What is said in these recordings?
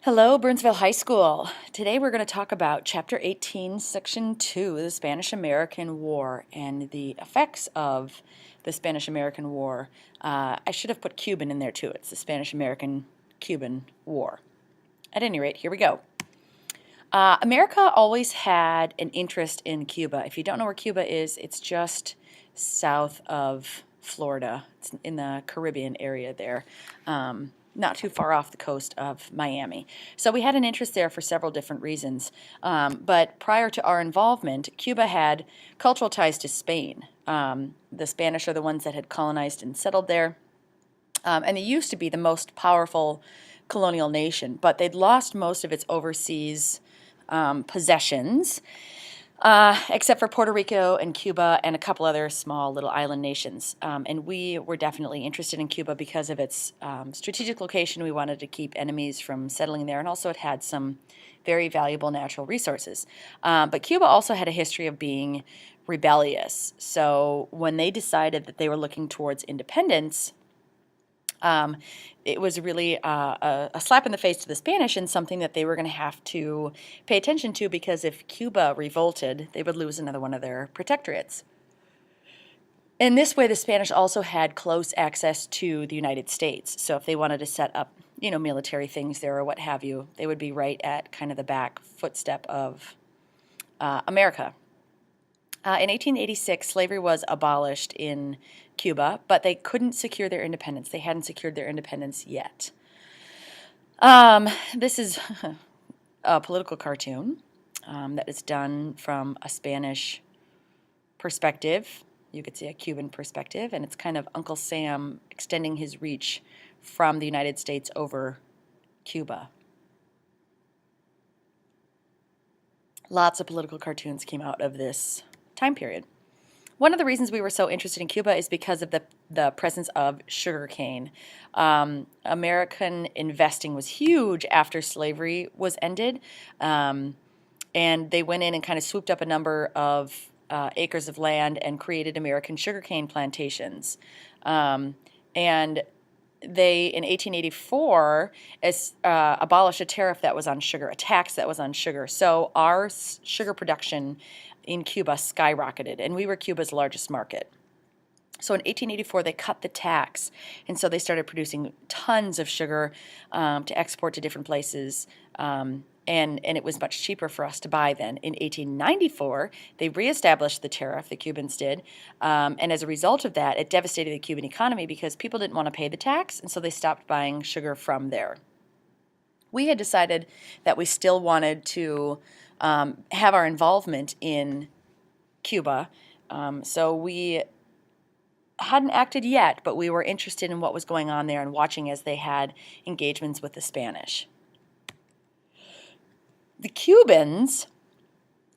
Hello, Burnsville High School. Today we're going to talk about Chapter 18, Section 2, the Spanish-American War, and the effects of the Spanish-American War. I should have put Cuban in there too. It's the Spanish-American-Cuban War. At any rate, here we go. America always had an interest in Cuba. If you don't know where Cuba is, it's just south of Florida. It's in the Caribbean area there. Not too far off the coast of Miami. So we had an interest there for several different reasons. But prior to our involvement, Cuba had cultural ties to Spain. The Spanish are the ones that had colonized and settled there. And they used to be the most powerful colonial nation, but they'd lost most of its overseas possessions, except for Puerto Rico and Cuba and a couple other small little island nations. And we were definitely interested in Cuba because of its strategic location. We wanted to keep enemies from settling there, and also it had some very valuable natural resources. But Cuba also had a history of being rebellious. So when they decided that they were looking towards independence, it was really a slap in the face to the Spanish and something that they were going to have to pay attention to, because if Cuba revolted, they would lose another one of their protectorates. In this way, the Spanish also had close access to the United States. So if they wanted to set up, military things there or what have you, they would be right at kind of the back footstep of America. In 1886, slavery was abolished in Cuba, but they couldn't secure their independence. They hadn't secured their independence yet. This is a political cartoon that is done from a Spanish perspective. You could see a Cuban perspective, and it's kind of Uncle Sam extending his reach from the United States over Cuba. Lots of political cartoons came out of this time period. One of the reasons we were so interested in Cuba is because of the presence of sugarcane. American investing was huge after slavery was ended, and they went in and kind of swooped up a number of acres of land and created American sugarcane plantations. And they, in 1884, abolished a tariff that was on sugar, a tax that was on sugar. So our sugar production in Cuba skyrocketed, and we were Cuba's largest market. So in 1884, they cut the tax, and so they started producing tons of sugar to export to different places, and it was much cheaper for us to buy then. In 1894, they reestablished the tariff, the Cubans did, and as a result of that, it devastated the Cuban economy because people didn't want to pay the tax, and so they stopped buying sugar from there. We had decided that we still wanted to have our involvement in Cuba, so we hadn't acted yet, but we were interested in what was going on there and watching as they had engagements with the Spanish. The Cubans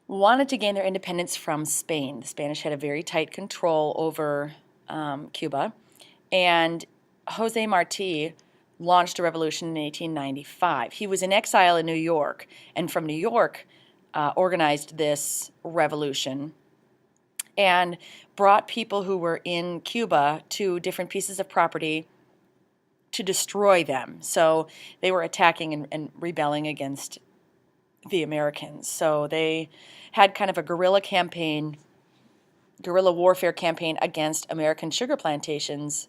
wanted to gain their independence from Spain. The Spanish had a very tight control over Cuba, and Jose Marti launched a revolution in 1895. He was in exile in New York, and from New York organized this revolution and brought people who were in Cuba to different pieces of property to destroy them. So they were attacking and rebelling against the Americans. So they had kind of a guerrilla warfare campaign against American sugar plantations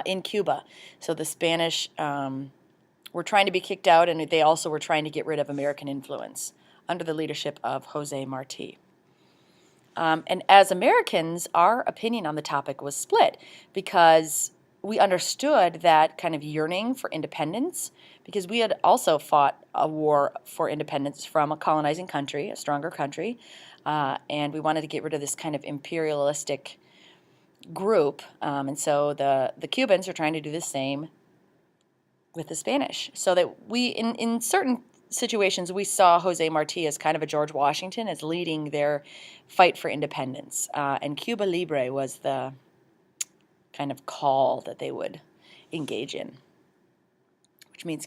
in Cuba. So the Spanish were trying to be kicked out, and they also were trying to get rid of American influence under the leadership of Jose Marti. And as Americans, our opinion on the topic was split because we understood that kind of yearning for independence, because we had also fought a war for independence from a colonizing country, a stronger country, and we wanted to get rid of this kind of imperialistic group. And so the Cubans are trying to do the same with the Spanish. So that we, in certain situations, we saw Jose Marti as kind of a George Washington, as leading their fight for independence. And Cuba Libre was the kind of call that they would engage in, which means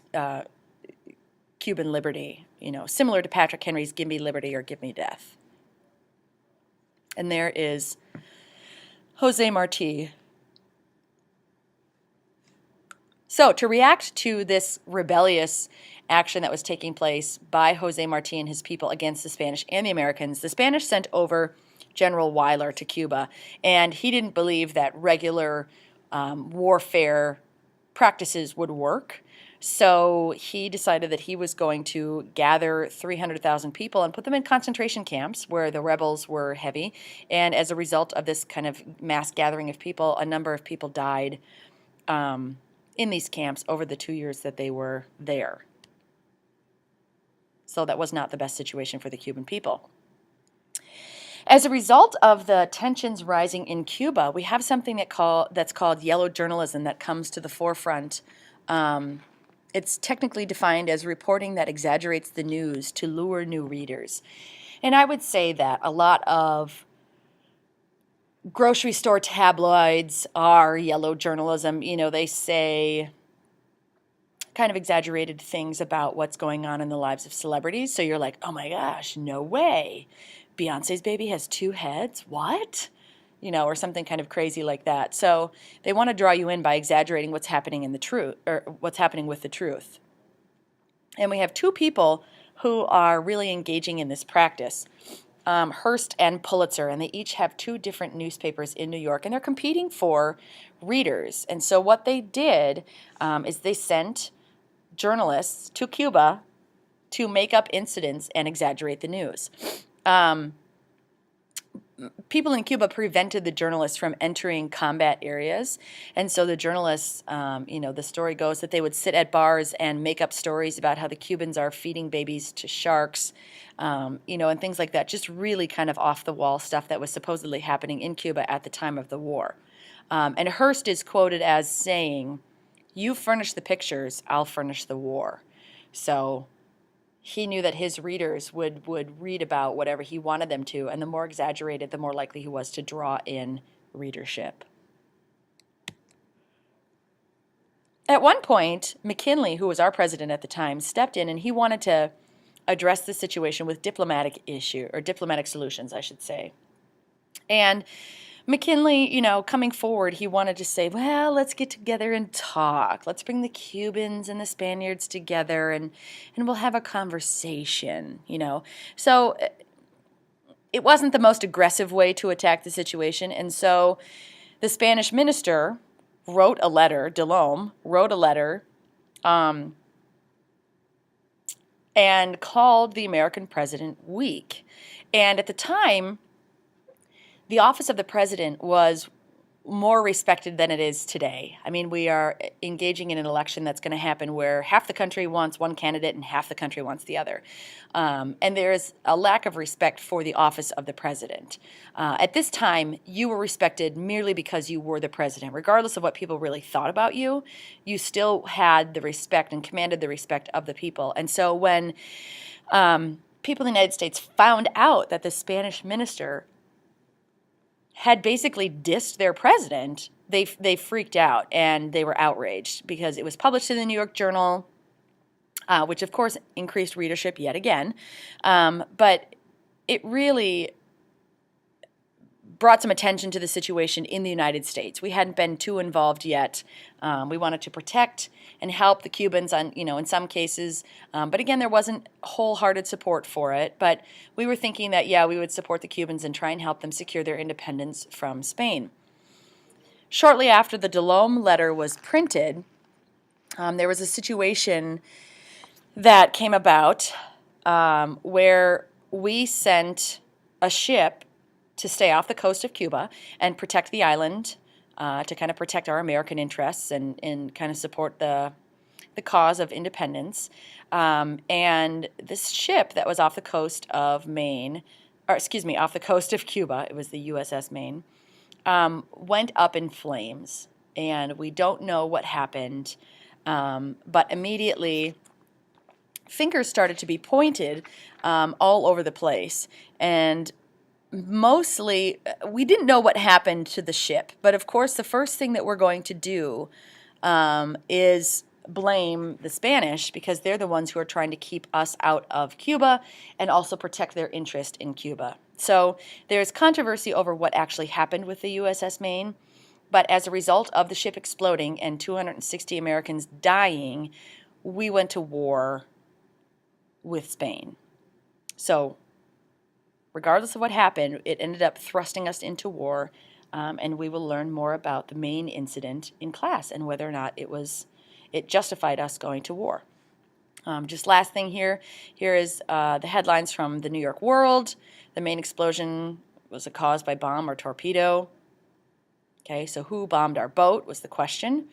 Cuban liberty, similar to Patrick Henry's Give Me Liberty or Give Me Death. And there is Jose Marti So to react to this rebellious action that was taking place by Jose Marti and his people against the Spanish and the Americans, the Spanish sent over General Weyler to Cuba, and he didn't believe that regular warfare practices would work. So he decided that he was going to gather 300,000 people and put them in concentration camps where the rebels were heavy. And as a result of this kind of mass gathering of people, a number of people died in these camps over the 2 years that they were there. So that was not the best situation for the Cuban people. As a result of the tensions rising in Cuba, we have something that's called yellow journalism that comes to the forefront. It's technically defined as reporting that exaggerates the news to lure new readers. And I would say that a lot of grocery store tabloids are yellow journalism. You know, they say kind of exaggerated things about what's going on in the lives of celebrities. So you're like, oh my gosh, no way. Beyonce's baby has 2 heads? What? You know, or something kind of crazy like that. So they want to draw you in by exaggerating what's happening in the truth, or what's happening with the truth. And we have 2 people who are really engaging in this practice, Hearst and Pulitzer, and they each have 2 different newspapers in New York, and they're competing for readers. And so what they did is they sent journalists to Cuba to make up incidents and exaggerate the news. People in Cuba prevented the journalists from entering combat areas. And so the journalists, the story goes that they would sit at bars and make up stories about how the Cubans are feeding babies to sharks, and things like that. Just really kind of off-the-wall stuff that was supposedly happening in Cuba at the time of the war. And Hearst is quoted as saying, "You furnish the pictures, I'll furnish the war." So he knew that his readers would read about whatever he wanted them to, and the more exaggerated, the more likely he was to draw in readership. At one point, McKinley, who was our president at the time, stepped in and he wanted to address the situation with diplomatic solutions, I should say. And McKinley, coming forward, he wanted to say, well, let's get together and talk. Let's bring the Cubans and the Spaniards together and we'll have a conversation, So it wasn't the most aggressive way to attack the situation. And so the Spanish minister wrote a letter, Delome wrote a letter, and called the American president weak. And at the time, the office of the president was more respected than it is today. I mean, we are engaging in an election that's going to happen where half the country wants one candidate and half the country wants the other. And there is a lack of respect for the office of the president. At this time, you were respected merely because you were the president. Regardless of what people really thought about you, you still had the respect and commanded the respect of the people. And so when people in the United States found out that the Spanish minister had basically dissed their president, they freaked out and they were outraged because it was published in the New York Journal, which of course increased readership yet again. But it really brought some attention to the situation in the United States. We hadn't been too involved yet. We wanted to protect and help the Cubans in some cases. But again, there wasn't wholehearted support for it. But we were thinking that, we would support the Cubans and try and help them secure their independence from Spain. Shortly after the Delome letter was printed, there was a situation that came about where we sent a ship to stay off the coast of Cuba and protect the island, to kind of protect our American interests and kind of support the cause of independence. And this ship that was off the coast of off the coast of Cuba, it was the USS Maine, went up in flames. And we don't know what happened, but immediately fingers started to be pointed all over the place. And mostly, we didn't know what happened to the ship, but of course the first thing that we're going to do is blame the Spanish because they're the ones who are trying to keep us out of Cuba and also protect their interest in Cuba. So there's controversy over what actually happened with the USS Maine. But as a result of the ship exploding and 260 Americans dying, we went to war with Spain. So regardless of what happened, it ended up thrusting us into war, and we will learn more about the Maine incident in class and whether or not it justified us going to war. Just last thing here is the headlines from the New York World. The Maine explosion was caused by bomb or torpedo. Okay, so who bombed our boat was the question.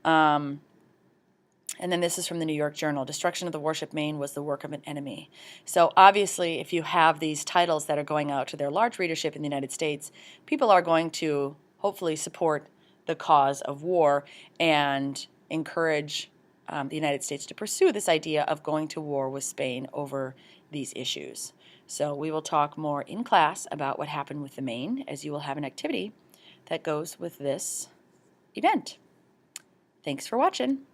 And then this is from the New York Journal. Destruction of the warship Maine was the work of an enemy. So obviously, if you have these titles that are going out to their large readership in the United States, people are going to hopefully support the cause of war and encourage the United States to pursue this idea of going to war with Spain over these issues. So we will talk more in class about what happened with the Maine, as you will have an activity that goes with this event. Thanks for watching.